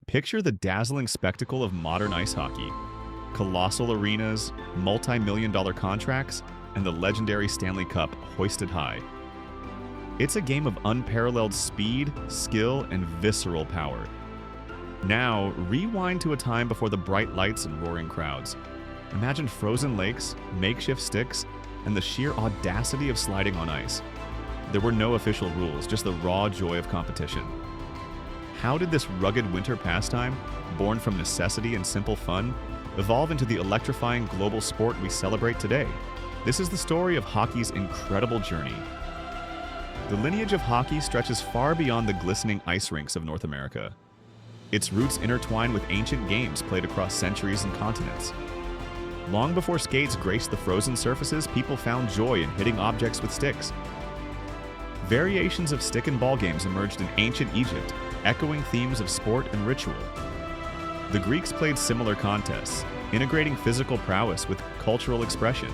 Picture the dazzling spectacle of modern ice hockey. Colossal arenas, multi-million-dollar contracts, and the legendary Stanley Cup hoisted high. It's a game of unparalleled speed, skill, and visceral power. Now, rewind to a time before the bright lights and roaring crowds. Imagine frozen lakes, makeshift sticks, and the sheer audacity of sliding on ice. There were no official rules, just the raw joy of competition. How did this rugged winter pastime, born from necessity and simple fun, evolve into the electrifying global sport we celebrate today? This is the story of hockey's incredible journey. The lineage of hockey stretches far beyond the glistening ice rinks of North America. Its roots intertwine with ancient games played across centuries and continents. Long before skates graced the frozen surfaces, people found joy in hitting objects with sticks. Variations of stick and ball games emerged in ancient Egypt, echoing themes of sport and ritual. The Greeks played similar contests, integrating physical prowess with cultural expression.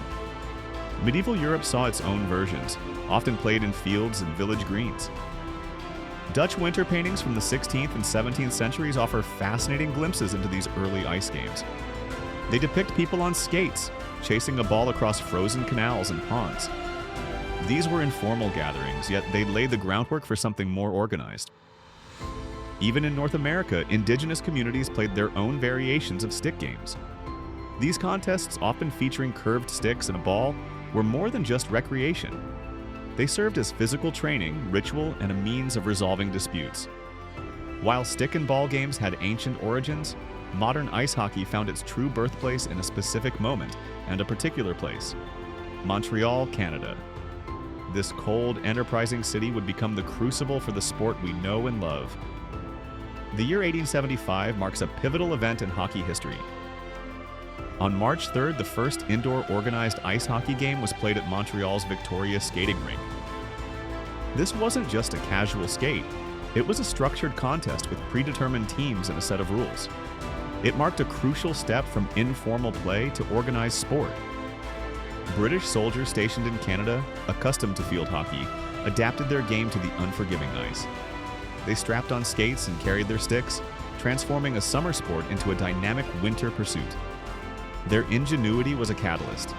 Medieval Europe saw its own versions, often played in fields and village greens. Dutch winter paintings from the 16th and 17th centuries offer fascinating glimpses into these early ice games. They depict people on skates, chasing a ball across frozen canals and ponds. These were informal gatherings, yet they laid the groundwork for something more organized. Even in North America, indigenous communities played their own variations of stick games. These contests, often featuring curved sticks and a ball, were more than just recreation. They served as physical training, ritual, and a means of resolving disputes. While stick and ball games had ancient origins, modern ice hockey found its true birthplace in a specific moment and a particular place: Montreal, Canada. This cold, enterprising city would become the crucible for the sport we know and love. The year 1875 marks a pivotal event in hockey history. On March 3rd, the first indoor organized ice hockey game was played at Montreal's Victoria skating rink. This wasn't just a casual skate, it was a structured contest with predetermined teams and a set of rules. It marked a crucial step from informal play to organized sport. British soldiers stationed in Canada, accustomed to field hockey, adapted their game to the unforgiving ice. They strapped on skates and carried their sticks, transforming a summer sport into a dynamic winter pursuit. Their ingenuity was a catalyst.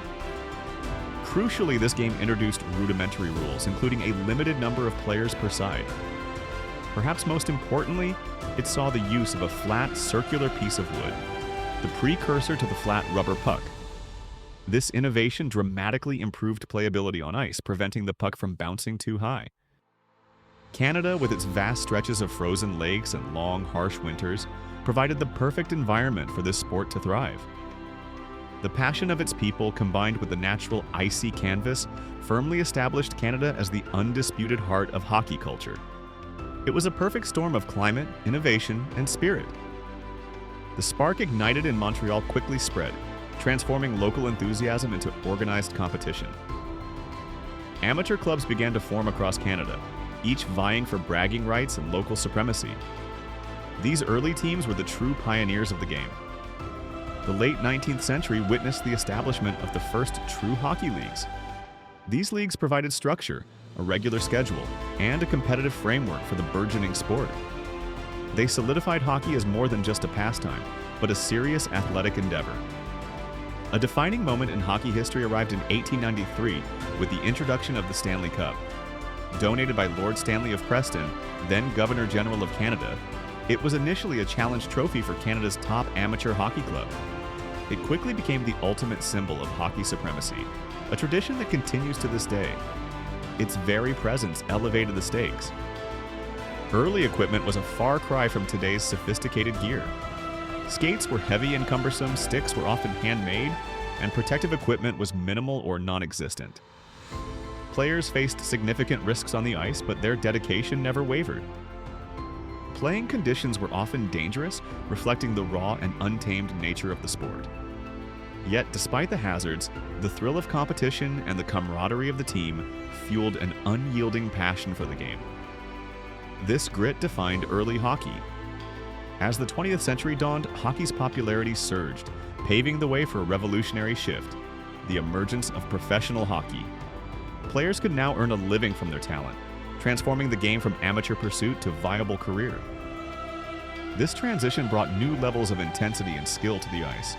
Crucially, this game introduced rudimentary rules, including a limited number of players per side. Perhaps most importantly, it saw the use of a flat, circular piece of wood, the precursor to the flat rubber puck. This innovation dramatically improved playability on ice, preventing the puck from bouncing too high. Canada, with its vast stretches of frozen lakes and long, harsh winters, provided the perfect environment for this sport to thrive. The passion of its people, combined with the natural icy canvas, firmly established Canada as the undisputed heart of hockey culture. It was a perfect storm of climate, innovation, and spirit. The spark ignited in Montreal quickly spread, transforming local enthusiasm into organized competition. Amateur clubs began to form across Canada, each vying for bragging rights and local supremacy. These early teams were the true pioneers of the game. The late 19th century witnessed the establishment of the first true hockey leagues. These leagues provided structure, a regular schedule, and a competitive framework for the burgeoning sport. They solidified hockey as more than just a pastime, but a serious athletic endeavor. A defining moment in hockey history arrived in 1893 with the introduction of the Stanley Cup. Donated by Lord Stanley of Preston, then Governor-General of Canada, it was initially a challenge trophy for Canada's top amateur hockey club. It quickly became the ultimate symbol of hockey supremacy, a tradition that continues to this day. Its very presence elevated the stakes. Early equipment was a far cry from today's sophisticated gear. Skates were heavy and cumbersome, sticks were often handmade, and protective equipment was minimal or non-existent. Players faced significant risks on the ice, but their dedication never wavered. Playing conditions were often dangerous, reflecting the raw and untamed nature of the sport. Yet, despite the hazards, the thrill of competition and the camaraderie of the team fueled an unyielding passion for the game. This grit defined early hockey. As the 20th century dawned, hockey's popularity surged, paving the way for a revolutionary shift: the emergence of professional hockey. Players could now earn a living from their talent, transforming the game from amateur pursuit to viable career. This transition brought new levels of intensity and skill to the ice.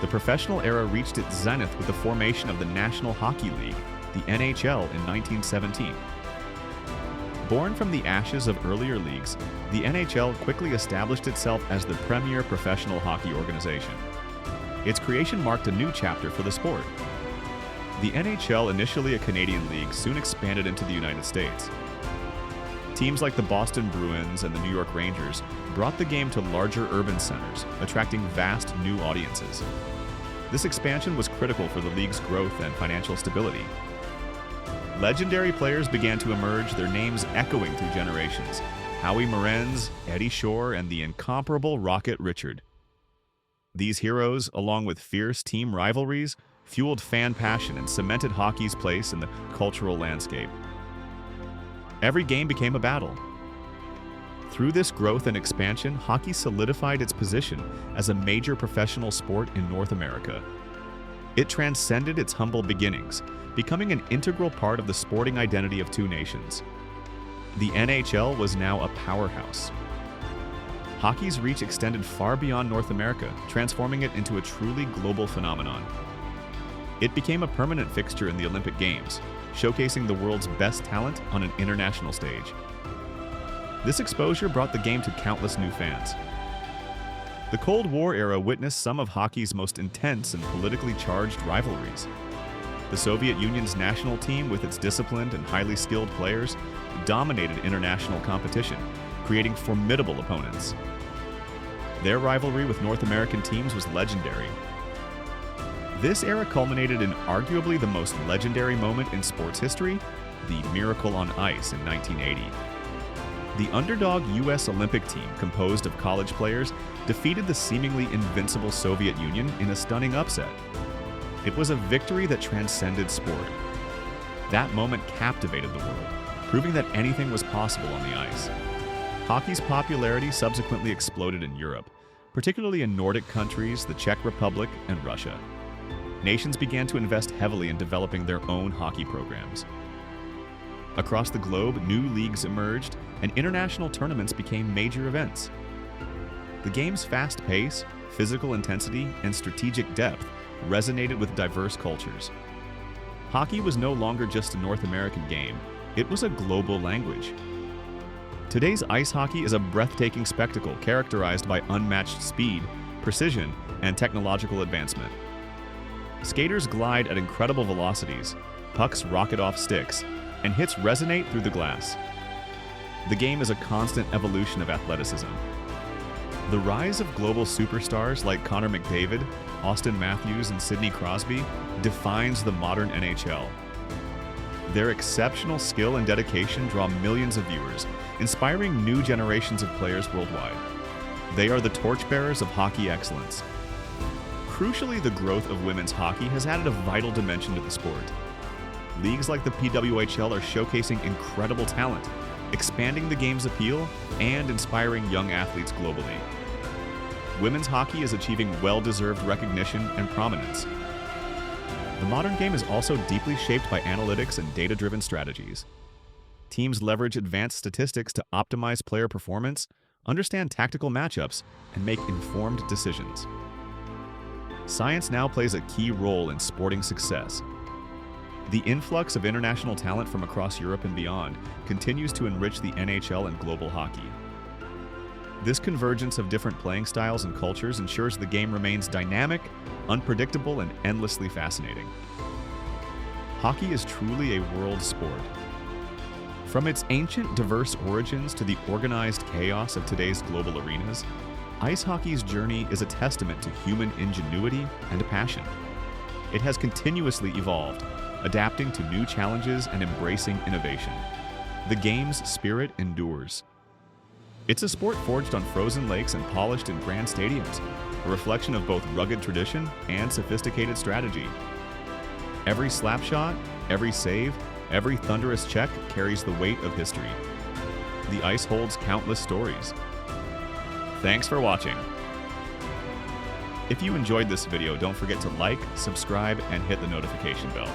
The professional era reached its zenith with the formation of the National Hockey League, the NHL, in 1917. Born from the ashes of earlier leagues, the NHL quickly established itself as the premier professional hockey organization. Its creation marked a new chapter for the sport. The NHL, initially a Canadian league, soon expanded into the United States. Teams like the Boston Bruins and the New York Rangers brought the game to larger urban centers, attracting vast new audiences. This expansion was critical for the league's growth and financial stability. Legendary players began to emerge, their names echoing through generations: Howie Morenz, Eddie Shore, and the incomparable Rocket Richard. These heroes, along with fierce team rivalries, fueled fan passion and cemented hockey's place in the cultural landscape. Every game became a battle. Through this growth and expansion, hockey solidified its position as a major professional sport in North America. It transcended its humble beginnings, becoming an integral part of the sporting identity of two nations. The NHL was now a powerhouse. Hockey's reach extended far beyond North America, transforming it into a truly global phenomenon. It became a permanent fixture in the Olympic Games, showcasing the world's best talent on an international stage. This exposure brought the game to countless new fans. The Cold War era witnessed some of hockey's most intense and politically charged rivalries. The Soviet Union's national team, with its disciplined and highly skilled players, dominated international competition, creating formidable opponents. Their rivalry with North American teams was legendary. This era culminated in arguably the most legendary moment in sports history, the Miracle on Ice in 1980. The underdog U.S. Olympic team, composed of college players, defeated the seemingly invincible Soviet Union in a stunning upset. It was a victory that transcended sport. That moment captivated the world, proving that anything was possible on the ice. Hockey's popularity subsequently exploded in Europe, particularly in Nordic countries, the Czech Republic, and Russia. Nations began to invest heavily in developing their own hockey programs. Across the globe, new leagues emerged, and international tournaments became major events. The game's fast pace, physical intensity, and strategic depth resonated with diverse cultures. Hockey was no longer just a North American game, it was a global language. Today's ice hockey is a breathtaking spectacle characterized by unmatched speed, precision, and technological advancement. Skaters glide at incredible velocities, pucks rocket off sticks, and hits resonate through the glass. The game is a constant evolution of athleticism. The rise of global superstars like Connor McDavid, Austin Matthews, and Sidney Crosby defines the modern NHL. Their exceptional skill and dedication draw millions of viewers, inspiring new generations of players worldwide. They are the torchbearers of hockey excellence. Crucially, the growth of women's hockey has added a vital dimension to the sport. Leagues like the PWHL are showcasing incredible talent, expanding the game's appeal, and inspiring young athletes globally. Women's hockey is achieving well-deserved recognition and prominence. The modern game is also deeply shaped by analytics and data-driven strategies. Teams leverage advanced statistics to optimize player performance, understand tactical matchups, and make informed decisions. Science now plays a key role in sporting success. The influx of international talent from across Europe and beyond continues to enrich the NHL and global hockey. This convergence of different playing styles and cultures ensures the game remains dynamic, unpredictable, and endlessly fascinating. Hockey is truly a world sport. From its ancient, diverse origins to the organized chaos of today's global arenas, ice hockey's journey is a testament to human ingenuity and passion. It has continuously evolved, adapting to new challenges and embracing innovation. The game's spirit endures. It's a sport forged on frozen lakes and polished in grand stadiums, a reflection of both rugged tradition and sophisticated strategy. Every slap shot, every save, every thunderous check carries the weight of history. The ice holds countless stories. Thanks for watching. If you enjoyed this video, don't forget to like, subscribe, and hit the notification bell.